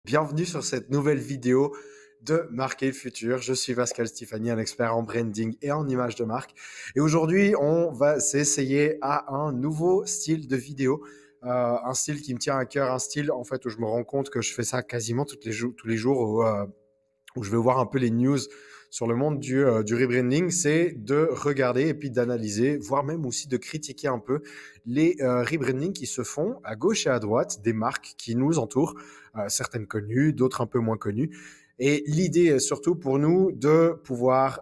Bienvenue sur cette nouvelle vidéo de Marquer le futur. Je suis Pascal Stéphanie, un expert en branding et en image de marque. Et aujourd'hui, on va s'essayer à un nouveau style de vidéo, un style qui me tient à cœur, un style en fait où je me rends compte que je fais ça quasiment tous les jours, où je vais voir un peu les news sur le monde du rebranding, c'est de regarder et puis d'analyser, voire même aussi de critiquer un peu les rebrandings qui se font à gauche et à droite des marques qui nous entourent, certaines connues, d'autres un peu moins connues. Et l'idée est surtout pour nous de pouvoir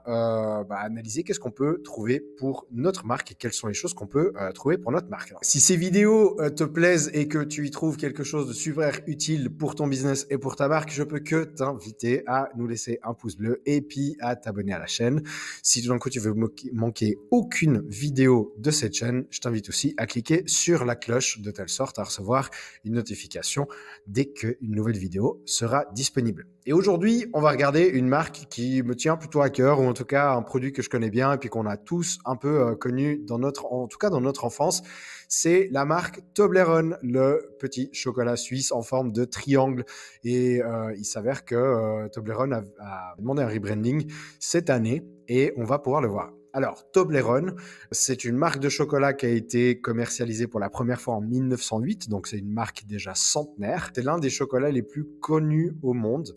analyser qu'est-ce qu'on peut trouver pour notre marque et quelles sont les choses qu'on peut trouver pour notre marque. Alors, si ces vidéos te plaisent et que tu y trouves quelque chose de super utile pour ton business et pour ta marque, je peux que t'inviter à nous laisser un pouce bleu et puis à t'abonner à la chaîne. Si tout d'un coup tu veux manquer aucune vidéo de cette chaîne, je t'invite aussi à cliquer sur la cloche de telle sorte à recevoir une notification dès qu'une nouvelle vidéo sera disponible. Et aujourd'hui, on va regarder une marque qui me tient plutôt à cœur, ou en tout cas un produit que je connais bien et puis qu'on a tous un peu connu en tout cas dans notre enfance. C'est la marque Toblerone, le petit chocolat suisse en forme de triangle. Et il s'avère que Toblerone a demandé un rebranding cette année et on va pouvoir le voir. Alors, Toblerone, c'est une marque de chocolat qui a été commercialisée pour la première fois en 1908, donc c'est une marque déjà centenaire. C'est l'un des chocolats les plus connus au monde,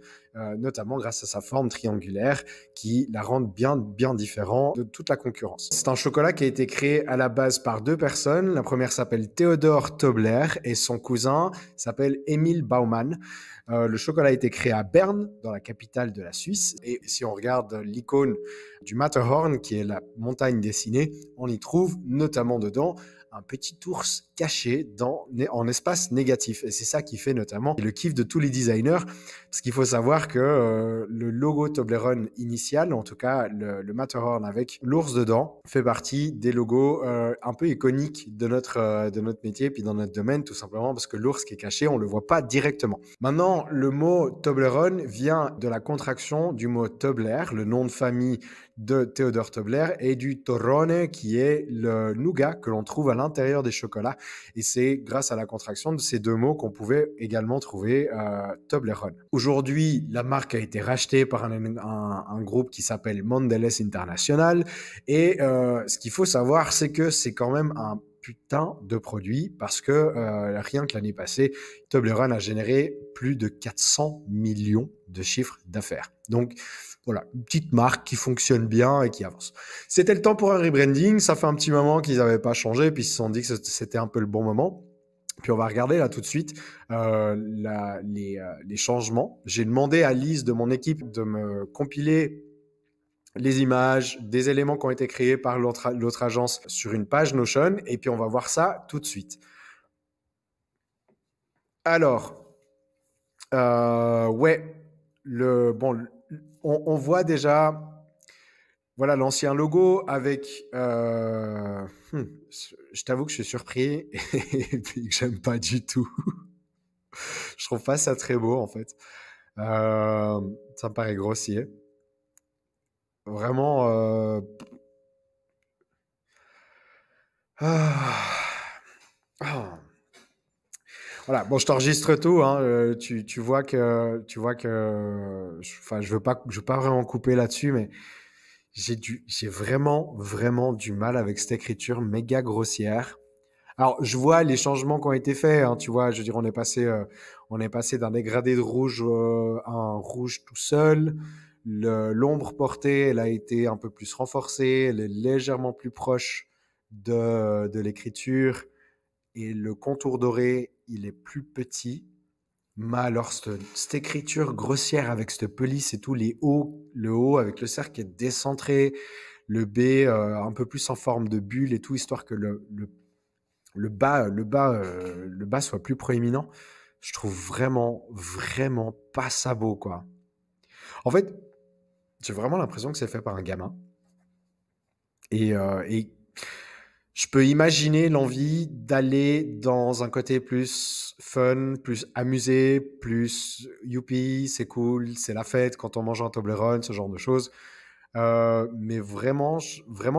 notamment grâce à sa forme triangulaire qui la rend bien différent de toute la concurrence. C'est un chocolat qui a été créé à la base par deux personnes. La première s'appelle Theodor Tobler et son cousin s'appelle Emil Baumann. Le chocolat a été créé à Berne, dans la capitale de la Suisse. Et si on regarde l'icône du Matterhorn, qui est la montagne dessinée, on y trouve notamment dedans un petit ours caché en espace négatif. Et c'est ça qui fait notamment le kiff de tous les designers, parce qu'il faut savoir que le logo Toblerone initial, en tout cas le Matterhorn avec l'ours dedans, fait partie des logos un peu iconiques de notre métier, puis dans notre domaine, tout simplement parce que l'ours qui est caché, on ne le voit pas directement. Maintenant, le mot Toblerone vient de la contraction du mot Tobler, le nom de famille de Theodor Tobler, et du Torrone, qui est le nougat que l'on trouve à l'intérieur des chocolats. Et c'est grâce à la contraction de ces deux mots qu'on pouvait également trouver Toblerone. Aujourd'hui, la marque a été rachetée par un groupe qui s'appelle Mondelez International. Et ce qu'il faut savoir, c'est que c'est quand même un putain de produit parce que rien que l'année passée, Toblerone a généré plus de 400 millions de chiffres d'affaires. Donc, voilà, une petite marque qui fonctionne bien et qui avance. C'était le temps pour un rebranding. Ça fait un petit moment qu'ils n'avaient pas changé, puis ils se sont dit que c'était un peu le bon moment. Puis on va regarder là tout de suite les changements. J'ai demandé à Lise de mon équipe de me compiler les images, des éléments qui ont été créés par l'autre agence sur une page Notion, et puis on va voir ça tout de suite. Alors, ouais, on voit déjà, voilà l'ancien logo avec. Je t'avoue que je suis surpris et puis que j'aime pas du tout. Je trouve pas ça très beau en fait. Ça me paraît grossier. Vraiment. Ah. Voilà, bon, je t'enregistre tout, hein. Tu vois que, enfin, je veux pas vraiment couper là-dessus, mais j'ai vraiment du mal avec cette écriture méga grossière. Alors, je vois les changements qui ont été faits, hein, tu vois, je veux dire, on est passé d'un dégradé de rouge à un rouge tout seul. L'ombre portée, elle a été un peu plus renforcée, elle est légèrement plus proche de l'écriture. Et le contour doré, il est plus petit. Mais alors, cette écriture grossière avec cette police et tout, le haut avec le cercle qui est décentré, le B un peu plus en forme de bulle et tout, histoire que le bas soit plus proéminent. Je trouve vraiment pas ça beau, quoi. En fait, j'ai vraiment l'impression que c'est fait par un gamin. Et je peux imaginer l'envie d'aller dans un côté plus fun, plus amusé, plus youpi, c'est cool, c'est la fête quand on mange un Toblerone, ce genre de choses. Mais vraiment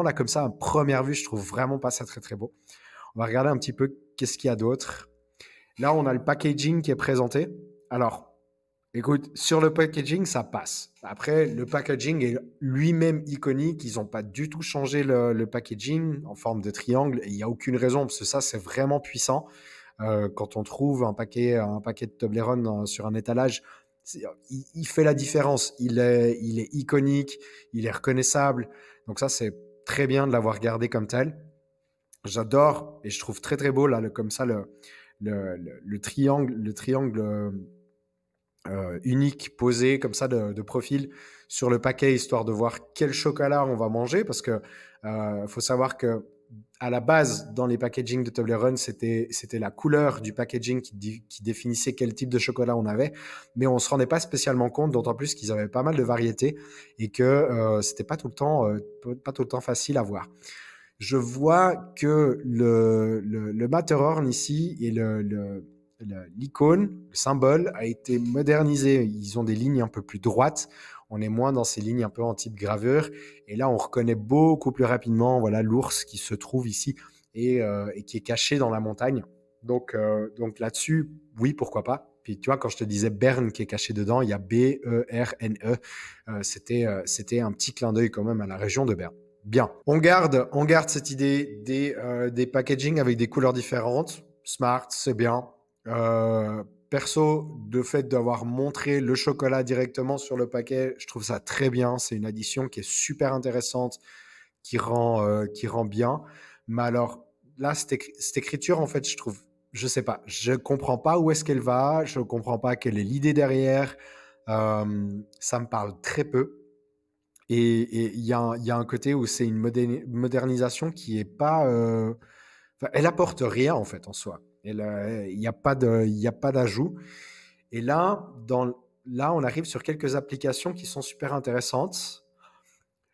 là comme ça, à première vue, je trouve vraiment pas ça très beau. On va regarder un petit peu qu'est-ce qu'il y a d'autre. Là, on a le packaging qui est présenté. Alors, Écoute, sur le packaging, ça passe. Après, le packaging est lui-même iconique. Ils n'ont pas du tout changé le packaging en forme de triangle. Et il n'y a aucune raison, parce que ça, c'est vraiment puissant. Quand on trouve un paquet de Toblerone sur un étalage, il fait la différence. Il est iconique, il est reconnaissable. Donc ça, c'est très bien de l'avoir gardé comme tel. J'adore et je trouve très très beau là, comme ça, le triangle unique posé comme ça de profil sur le paquet, histoire de voir quel chocolat on va manger, parce que faut savoir que à la base, dans les packaging de Toblerone, c'était la couleur du packaging qui définissait quel type de chocolat on avait, mais on ne se rendait pas spécialement compte, d'autant plus qu'ils avaient pas mal de variétés et que c'était pas tout le temps facile à voir. Je vois que le Matterhorn ici et l'icône, le symbole a été modernisé. Ils ont des lignes un peu plus droites. On est moins dans ces lignes un peu en type gravure. Et là, on reconnaît beaucoup plus rapidement, voilà, l'ours qui se trouve ici et qui est caché dans la montagne. Donc là-dessus, oui, pourquoi pas. Puis tu vois, quand je te disais Berne qui est caché dedans, il y a Berne. C'était un petit clin d'œil quand même à la région de Berne. Bien. On garde cette idée des packaging avec des couleurs différentes. Smart, c'est bien. Perso, le fait d'avoir montré le chocolat directement sur le paquet, je trouve ça très bien. C'est une addition qui est super intéressante, qui rend bien. Mais alors, là, cette écriture, en fait, je sais pas, je comprends pas où est-ce qu'elle va, je comprends pas quelle est l'idée derrière. Ça me parle très peu. Et il y a un côté où c'est une modernisation qui est pas. Enfin, elle apporte rien en fait en soi. Il n'y a pas d'ajout. Et là, on arrive sur quelques applications qui sont super intéressantes.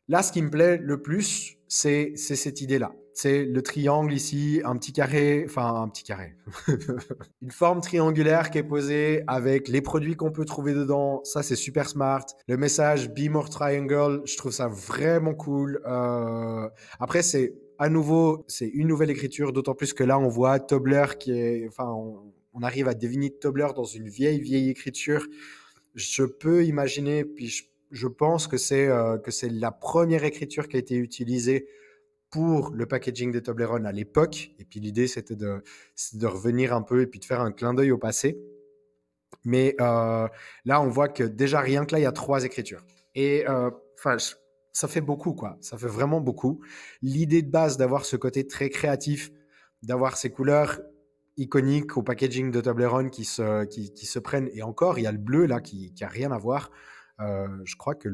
Là, ce qui me plaît le plus, c'est cette idée-là. C'est le triangle ici, un petit carré, enfin un petit carré, une forme triangulaire qui est posée avec les produits qu'on peut trouver dedans. Ça, c'est super smart. Le message Be More Triangle, je trouve ça vraiment cool. Après, c'est une nouvelle écriture, d'autant plus que là, on voit Tobler enfin, on arrive à deviner Tobler dans une vieille, vieille écriture. Je peux imaginer, puis je pense que c'est la première écriture qui a été utilisée pour le packaging des Toblerone à l'époque. Et puis l'idée, c'était de revenir un peu et puis de faire un clin d'œil au passé. Mais là, on voit que déjà, rien que là, il y a 3 écritures. Et enfin, ça fait beaucoup, quoi. Ça fait vraiment beaucoup. L'idée de base d'avoir ce côté très créatif, d'avoir ces couleurs iconiques au packaging de Toblerone qui se prennent. Et encore, il y a le bleu là qui a rien à voir. Je crois que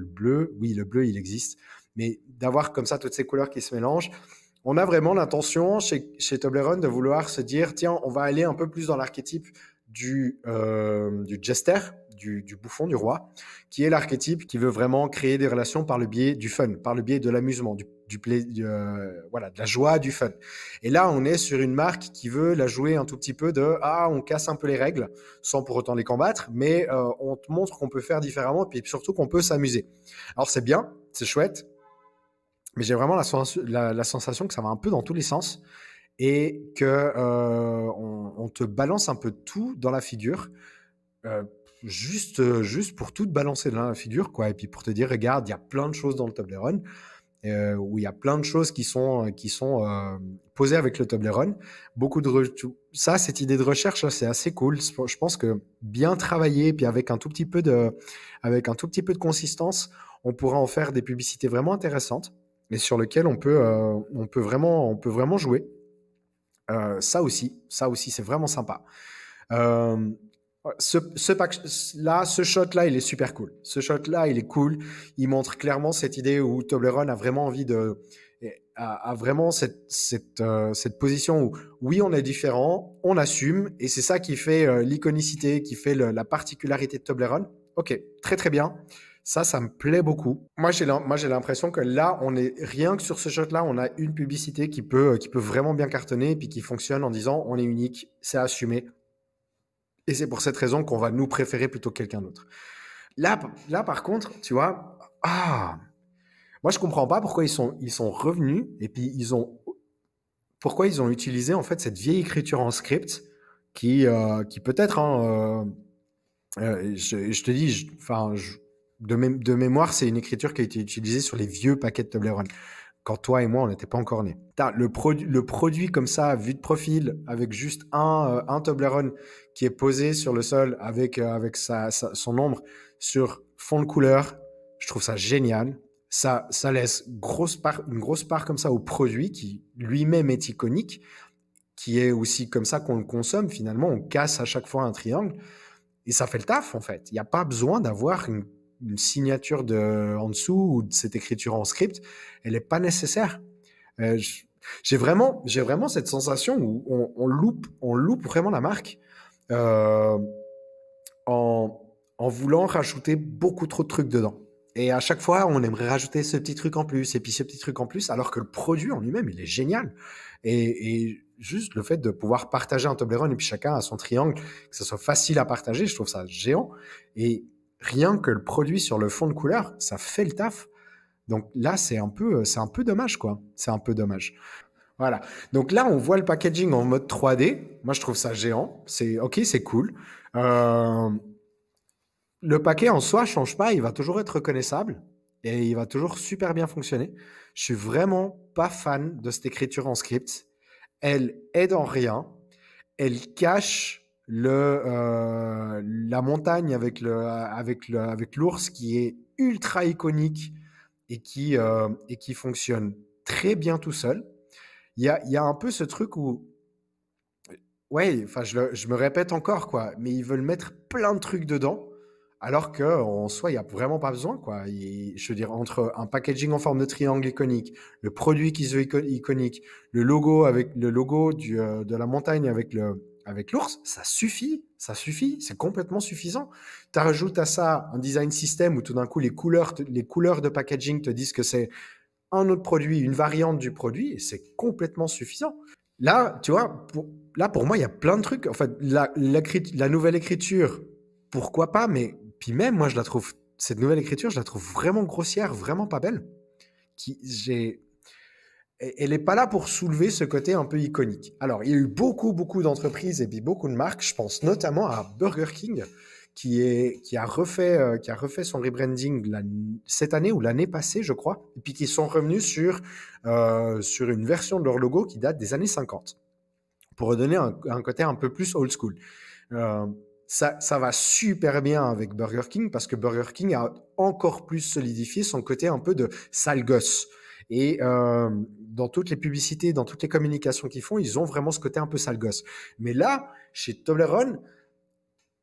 oui, le bleu, il existe. Mais d'avoir comme ça toutes ces couleurs qui se mélangent, on a vraiment l'intention chez Toblerone de vouloir se dire, tiens, on va aller un peu plus dans l'archétype du jester, du bouffon, du roi, qui est l'archétype qui veut vraiment créer des relations par le biais du fun, par le biais de l'amusement, voilà, de la joie, du fun. Et là, on est sur une marque qui veut la jouer un tout petit peu on casse un peu les règles, sans pour autant les combattre, mais on te montre qu'on peut faire différemment, et puis surtout qu'on peut s'amuser. Alors c'est bien, c'est chouette, mais j'ai vraiment la sensation que ça va un peu dans tous les sens et que on te balance un peu tout dans la figure, euh, juste pour tout te balancer dans la figure, quoi. Et puis pour te dire, regarde, il y a plein de choses dans le Toblerone, où il y a plein de choses qui sont posées avec le Toblerone. Cette idée de recherche, là, c'est assez cool. Je pense que bien travaillé, puis avec un tout petit peu de consistance, on pourra en faire des publicités vraiment intéressantes et sur lesquelles on peut vraiment jouer. Ça aussi, c'est vraiment sympa. Euh, ce shot-là, il est super cool. Ce shot-là, il est cool. Il montre clairement cette idée où Toblerone a vraiment envie a vraiment cette position où, oui, on est différent, on assume, et c'est ça qui fait l'iconicité, qui fait la particularité de Toblerone. Ok, très très bien. Ça me plaît beaucoup. Moi, j'ai l'impression que là, on est rien que sur ce shot-là, on a une publicité qui peut vraiment bien cartonner et puis qui fonctionne en disant on est unique, c'est assumé. Et c'est pour cette raison qu'on va nous préférer plutôt que quelqu'un d'autre. Là, par contre, tu vois, moi, je comprends pas pourquoi ils sont revenus et puis pourquoi ils ont utilisé en fait cette vieille écriture en script qui peut-être, hein, Je te dis, de mémoire, c'est une écriture qui a été utilisée sur les vieux paquets de Toblerone, quand toi et moi, on n'était pas encore nés. Le produit comme ça, vu de profil, avec juste un Toblerone qui est posé sur le sol avec son ombre sur fond de couleur, je trouve ça génial. Ça laisse une grosse part comme ça au produit qui lui-même est iconique, qui est aussi comme ça qu'on le consomme finalement. On casse à chaque fois un triangle. Et ça fait le taf, en fait. Il n'y a pas besoin d'avoir une signature en dessous ou de cette écriture en script. Elle n'est pas nécessaire. Euh, j- j'ai vraiment cette sensation où on loupe vraiment la marque euh, en, en voulant rajouter beaucoup trop de trucs dedans. Et à chaque fois, on aimerait rajouter ce petit truc en plus, et puis ce petit truc en plus, alors que le produit en lui-même, il est génial. Et juste le fait de pouvoir partager un Toblerone et puis chacun a son triangle, que ce soit facile à partager, je trouve ça géant. Et rien que le produit sur le fond de couleur, ça fait le taf. Donc là, c'est un peu dommage, quoi. C'est un peu dommage. Voilà. Donc là, on voit le packaging en mode 3D. Moi, je trouve ça géant. C'est ok, c'est cool. Euh, le paquet en soi change pas, il va toujours être reconnaissable et il va toujours super bien fonctionner. Je suis vraiment pas fan de cette écriture en script. Elle aide en rien. Elle cache la montagne avec l'ours qui est ultra iconique et qui fonctionne très bien tout seul. Il y a un peu ce truc où, ouais, enfin, je me répète encore, quoi, mais ils veulent mettre plein de trucs dedans, alors qu'en soi, il n'y a vraiment pas besoin, quoi. Je veux dire, entre un packaging en forme de triangle iconique, le produit qui se veut iconique, le logo de la montagne avec l'ours, ça suffit, c'est complètement suffisant. Tu rajoutes à ça un design system où tout d'un coup, les couleurs de packaging te disent que c'est un autre produit, une variante du produit, et c'est complètement suffisant. Là, tu vois, là, pour moi, il y a plein de trucs. En fait, la nouvelle écriture, pourquoi pas, mais puis même, moi, cette nouvelle écriture, je la trouve vraiment grossière, vraiment pas belle. Elle n'est pas là pour soulever ce côté un peu iconique. Alors, il y a eu beaucoup d'entreprises et puis beaucoup de marques. Je pense notamment à Burger King, qui a refait son rebranding cette année ou l'année passée, je crois, et puis qui sont revenus sur une version de leur logo qui date des années 50 pour redonner un côté un peu plus old school. Euh, ça va super bien avec Burger King parce que Burger King a encore plus solidifié son côté un peu de sale gosse. Et dans toutes les publicités, dans toutes les communications qu'ils font, ils ont vraiment ce côté un peu sale gosse. Mais là, chez Toblerone,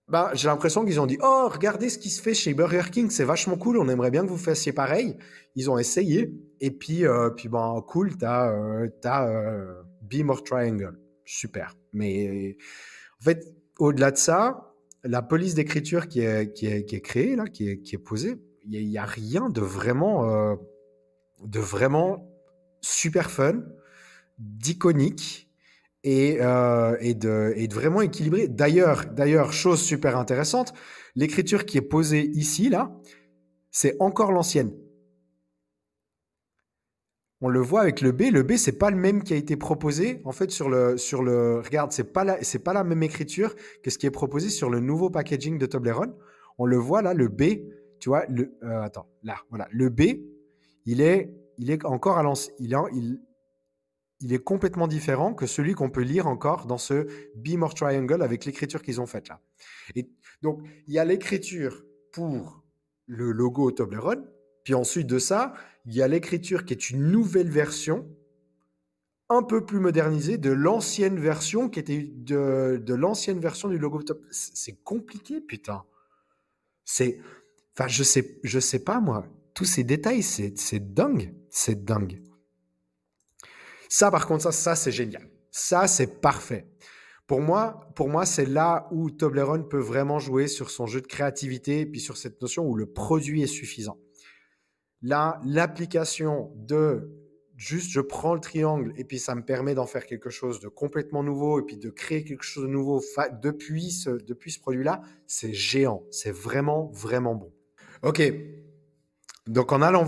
bah, j'ai l'impression qu'ils ont dit: Oh, regardez ce qui se fait chez Burger King, c'est vachement cool, on aimerait bien que vous fassiez pareil. Ils ont essayé, et puis ben, cool, t'as Beam or Triangle. Super. Mais en fait, au-delà de ça, la police d'écriture qui est créée, là, qui est posée, il y a rien de vraiment super fun, d'iconique et de vraiment équilibré. D'ailleurs, chose super intéressante, l'écriture qui est posée ici, là, c'est encore l'ancienne. On le voit avec le B. Le B, c'est pas le même qui a été proposé. En fait, regarde, c'est pas la même écriture que ce qui est proposé sur le nouveau packaging de Toblerone. On le voit là, le B, tu vois, attends, là, voilà. Le B, il est encore à l'ancien, il est complètement différent que celui qu'on peut lire encore dans ce Beam or Triangle avec l'écriture qu'ils ont faite là. Et donc, il y a l'écriture pour le logo Toblerone, puis ensuite de ça, il y a l'écriture qui est une nouvelle version, un peu plus modernisée de l'ancienne version qui était de l'ancienne version du logo Toblerone. C'est compliqué, putain. C'est, enfin, je sais pas moi. Tous ces détails, c'est dingue, c'est dingue. Ça, par contre, ça c'est génial. Ça, c'est parfait. Pour moi, c'est là où Toblerone peut vraiment jouer sur son jeu de créativité et puis sur cette notion où le produit est suffisant. Là, l'application de juste je prends le triangle et puis ça me permet d'en faire quelque chose de complètement nouveau et puis de créer quelque chose de nouveau depuis ce produit-là, c'est géant. C'est vraiment bon. Ok, donc en allant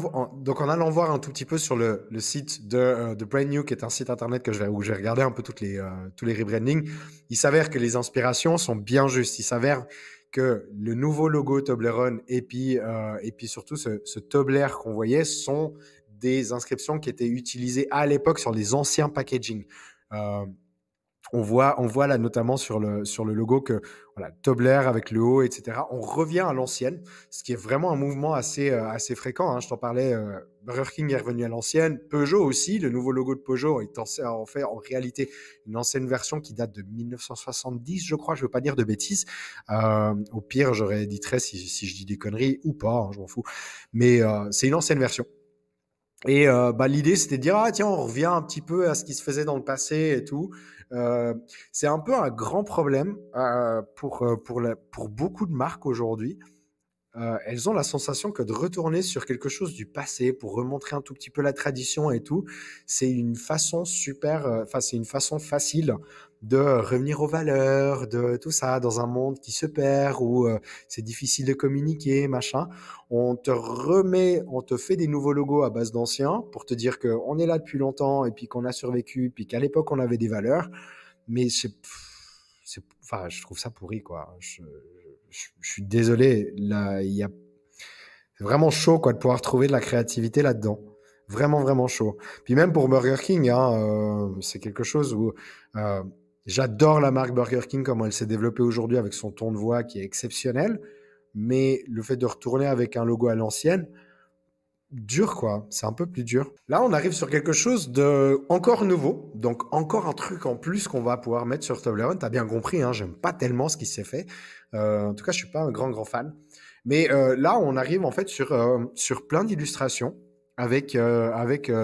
voir un tout petit peu sur le site de Brand New, qui est un site internet où je vais regarder un peu tous les rebrandings, il s'avère que les inspirations sont bien justes. Il s'avère que le nouveau logo Toblerone et puis surtout ce Tobler qu'on voyait sont des inscriptions qui étaient utilisées à l'époque sur les anciens packaging. Euh, on voit là notamment sur le logo que voilà, Tobler avec le haut, etc. On revient à l'ancienne, ce qui est vraiment un mouvement assez fréquent. Hein. Je t'en parlais, Burger King est revenu à l'ancienne, Peugeot aussi, le nouveau logo de Peugeot est en fait en réalité une ancienne version qui date de 1970, je crois, je ne veux pas dire de bêtises. Au pire, j'aurais dit très si je dis des conneries ou pas, hein, je m'en fous. Mais c'est une ancienne version. Et bah, l'idée, c'était de dire, ah tiens, on revient un petit peu à ce qui se faisait dans le passé et tout. C'est un peu un grand problème pour beaucoup de marques aujourd'hui. Elles ont la sensation que de retourner sur quelque chose du passé pour remontrer un tout petit peu la tradition et tout, c'est une façon c'est une façon facile de revenir aux valeurs, de tout ça, dans un monde qui se perd, où c'est difficile de communiquer, machin. On te fait des nouveaux logos à base d'anciens pour te dire qu'on est là depuis longtemps et puis qu'on a survécu, puis qu'à l'époque on avait des valeurs. Mais enfin, je trouve ça pourri, quoi. Je suis désolé. Là, c'est vraiment chaud, quoi, de pouvoir trouver de la créativité là-dedans. Vraiment, vraiment chaud. Puis même pour Burger King, hein, c'est quelque chose où euh, j'adore la marque Burger King, comment elle s'est développée aujourd'hui avec son ton de voix qui est exceptionnel. Mais le fait de retourner avec un logo à l'ancienne, dur, quoi. C'est un peu plus dur. Là, on arrive sur quelque chose de encore nouveau. Donc, encore un truc en plus qu'on va pouvoir mettre sur Toblerone. T'as bien compris, hein, j'aime pas tellement ce qui s'est fait. En tout cas, je suis pas un grand fan. Mais là, on arrive en fait sur plein d'illustrations avec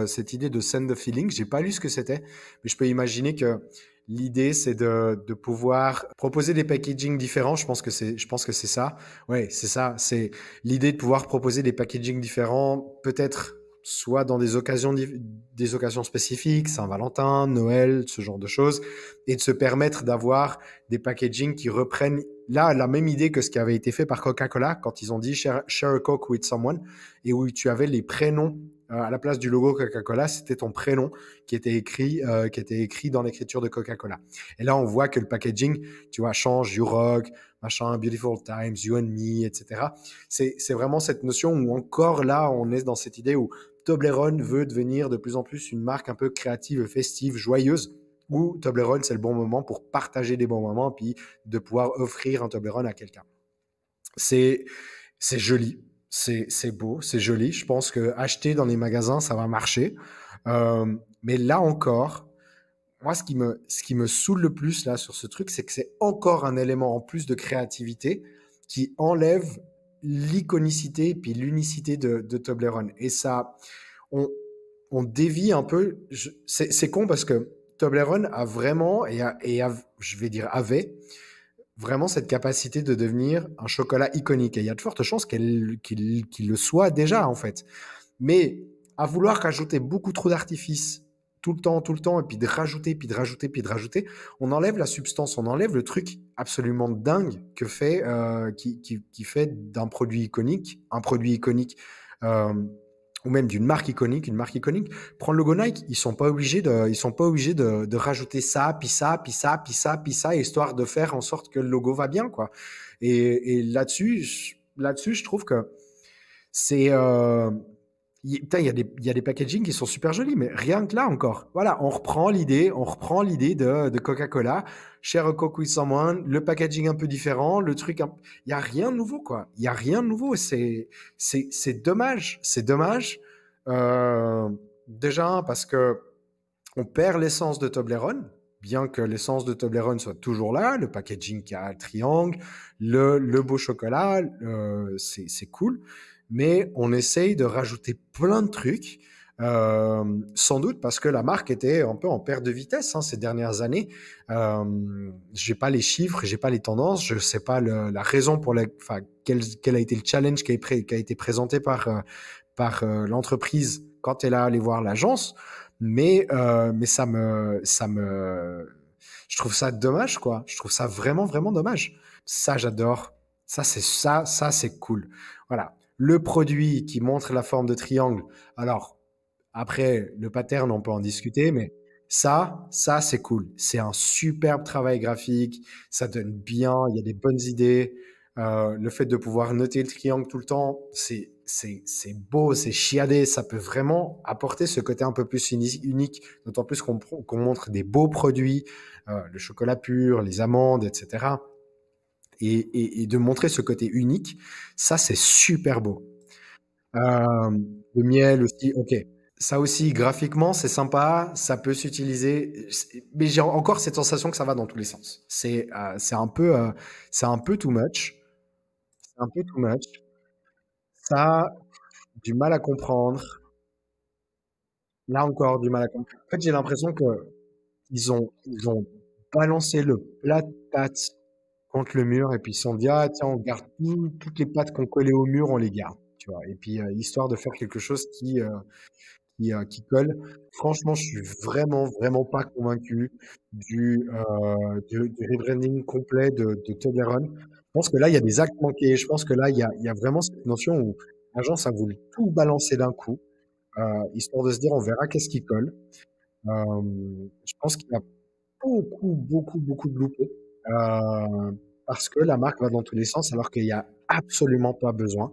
cette idée de send the feeling. J'ai pas lu ce que c'était, mais je peux imaginer que l'idée, c'est de pouvoir proposer des packaging différents. Je pense que c'est ça. Ouais, c'est ça. C'est l'idée de pouvoir proposer des packaging différents, peut-être soit dans des occasions spécifiques, Saint-Valentin, Noël, ce genre de choses, et de se permettre d'avoir des packaging qui reprennent là la même idée que ce qui avait été fait par Coca-Cola quand ils ont dit share a Coke with someone, et où tu avais les prénoms à la place du logo Coca-Cola, c'était ton prénom qui était écrit dans l'écriture de Coca-Cola. Et là, on voit que le packaging, tu vois, change, You Rock, machin, Beautiful Times, You and Me, etc. C'est vraiment cette notion où encore là, on est dans cette idée où Toblerone veut devenir de plus en plus une marque un peu créative, festive, joyeuse, où Toblerone, c'est le bon moment pour partager des bons moments, puis de pouvoir offrir un Toblerone à quelqu'un. C'est c'est joli, c'est beau, c'est joli. Je pense que acheter dans les magasins, ça va marcher. Mais là encore, moi, ce qui me saoule le plus là sur ce truc, c'est que c'est encore un élément en plus de créativité qui enlève l'iconicité puis l'unicité de Toblerone. Et ça, on, on dévie un peu. C'est con parce que Toblerone a vraiment, je vais dire avait, vraiment cette capacité de devenir un chocolat iconique. Et il y a de fortes chances qu'il le soit déjà, en fait. Mais à vouloir rajouter beaucoup trop d'artifices tout le temps, et puis de rajouter, puis de rajouter, puis de rajouter, on enlève la substance, on enlève le truc absolument dingue qui fait d'un produit iconique un produit iconique. Euh, ou même d'une marque iconique, une marque iconique. Prends le logo Nike, ils sont pas obligés de rajouter ça, puis ça, puis ça, puis ça, puis ça, histoire de faire en sorte que le logo va bien, quoi. Et là-dessus, je trouve que c'est, putain, il y a des packaging qui sont super jolis, mais rien que là encore. Voilà, on reprend l'idée de Coca-Cola, Share a Coke with someone, le packaging un peu différent, il y a rien de nouveau, quoi. Il y a rien de nouveau. C'est dommage. C'est dommage. Euh, Déjà, parce que on perd l'essence de Toblerone, bien que l'essence de Toblerone soit toujours là, le packaging qui a le triangle, le beau chocolat, c'est cool, mais on essaye de rajouter plein de trucs, sans doute parce que la marque était un peu en perte de vitesse ces dernières années. J'ai pas les chiffres, j'ai pas les tendances, je sais pas la raison enfin, quel a été le challenge qui a été présenté par l'entreprise quand elle a allé voir l'agence. Mais je trouve ça dommage, quoi. Je trouve ça vraiment, vraiment dommage. Ça, j'adore. Ça, c'est cool. Voilà. Le produit qui montre la forme de triangle. Alors, après, le pattern, on peut en discuter, mais ça, c'est cool. C'est un superbe travail graphique. Ça donne bien. Il y a des bonnes idées. Le fait de pouvoir noter le triangle tout le temps, c'est beau, c'est chiadé, ça peut vraiment apporter ce côté un peu plus unique, d'autant plus qu'on montre des beaux produits, le chocolat pur, les amandes, etc. Et de montrer ce côté unique, ça c'est super beau. Le miel aussi, ok. Ça aussi, graphiquement, c'est sympa, ça peut s'utiliser, mais j'ai encore cette sensation que ça va dans tous les sens. C'est un peu too much. C'est un peu too much. Ça, du mal à comprendre. Là encore, du mal à comprendre. En fait, j'ai l'impression que ils ont balancé le plat de pâtes contre le mur et puis ils se sont dit, ah tiens, on garde toutes les pâtes qu'on collait au mur, on les garde, tu vois. Et puis, histoire de faire quelque chose qui colle. Franchement, je suis vraiment, vraiment pas convaincu du rebranding complet de Toblerone. Je pense que là, il y a des actes manqués. Je pense que là, il y a vraiment cette notion où l'agence a voulu tout balancer d'un coup, histoire de se dire, on verra qu'est-ce qui colle. Je pense qu'il y a beaucoup, beaucoup, beaucoup de loupés, parce que la marque va dans tous les sens alors qu'il y a absolument pas besoin.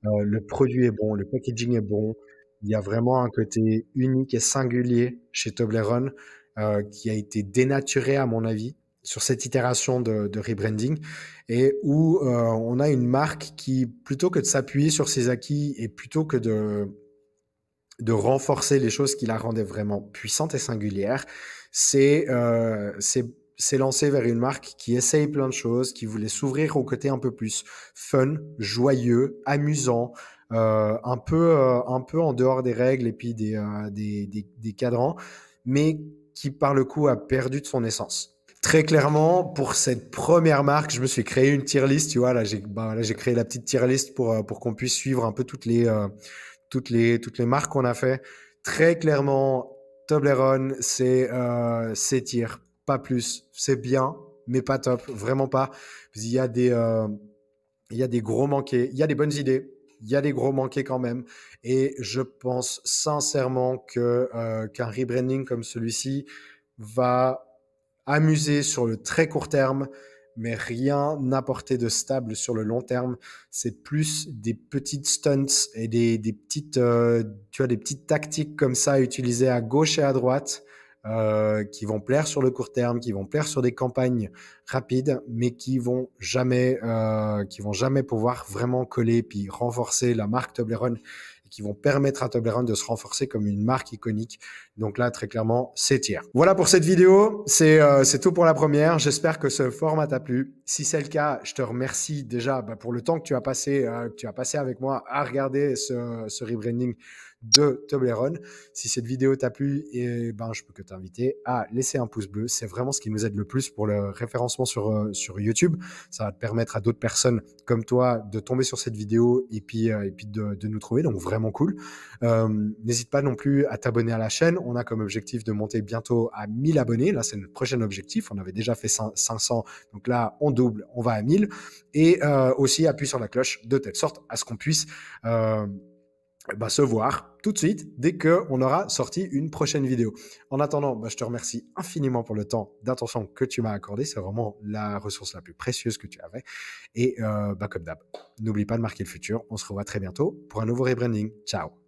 Le produit est bon, le packaging est bon. Il y a vraiment un côté unique et singulier chez Toblerone, qui a été dénaturé à mon avis sur cette itération de rebranding et où on a une marque qui, plutôt que de s'appuyer sur ses acquis et plutôt que de renforcer les choses qui la rendaient vraiment puissante et singulière, c'est lancé vers une marque qui essaye plein de choses, qui voulait s'ouvrir au côté un peu plus fun, joyeux, amusant, un peu en dehors des règles et puis des cadrans, mais qui par le coup a perdu de son essence. Très clairement, pour cette première marque, je me suis créé une tier list, tu vois, là j'ai créé la petite tier list pour qu'on puisse suivre un peu toutes les marques qu'on a fait. Très clairement, Toblerone, c'est tir, pas plus. C'est bien, mais pas top, vraiment pas. Il y a des gros manqués, il y a des bonnes idées, il y a des gros manqués quand même. Et je pense sincèrement qu'un rebranding comme celui-ci va amuser sur le très court terme, mais rien n'apporter de stable sur le long terme. C'est plus des petites stunts et des petites, tu vois, des petites tactiques comme ça utilisées à gauche et à droite, qui vont plaire sur le court terme, qui vont plaire sur des campagnes rapides, mais qui vont jamais pouvoir vraiment coller puis renforcer la marque Toblerone et qui vont permettre à Toblerone de se renforcer comme une marque iconique. Donc là, très clairement, c'est tiers. Voilà pour cette vidéo. C'est tout pour la première. J'espère que ce format t'a plu. Si c'est le cas, je te remercie déjà pour le temps que tu as passé avec moi à regarder ce rebranding de Toblerone. Si cette vidéo t'a plu, je peux que t'inviter à laisser un pouce bleu. C'est vraiment ce qui nous aide le plus pour le référencement sur YouTube. Ça va te permettre à d'autres personnes comme toi de tomber sur cette vidéo et puis de nous trouver. Donc vraiment cool. N'hésite pas non plus à t'abonner à la chaîne. On a comme objectif de monter bientôt à 1000 abonnés. Là, c'est notre prochain objectif. On avait déjà fait 500. Donc là, on double, on va à 1000. Et aussi, appuie sur la cloche de telle sorte à ce qu'on puisse se voir tout de suite dès qu'on aura sorti une prochaine vidéo. En attendant, je te remercie infiniment pour le temps d'attention que tu m'as accordé. C'est vraiment la ressource la plus précieuse que tu avais. Et comme d'hab, n'oublie pas de marquer le futur. On se revoit très bientôt pour un nouveau rebranding. Ciao.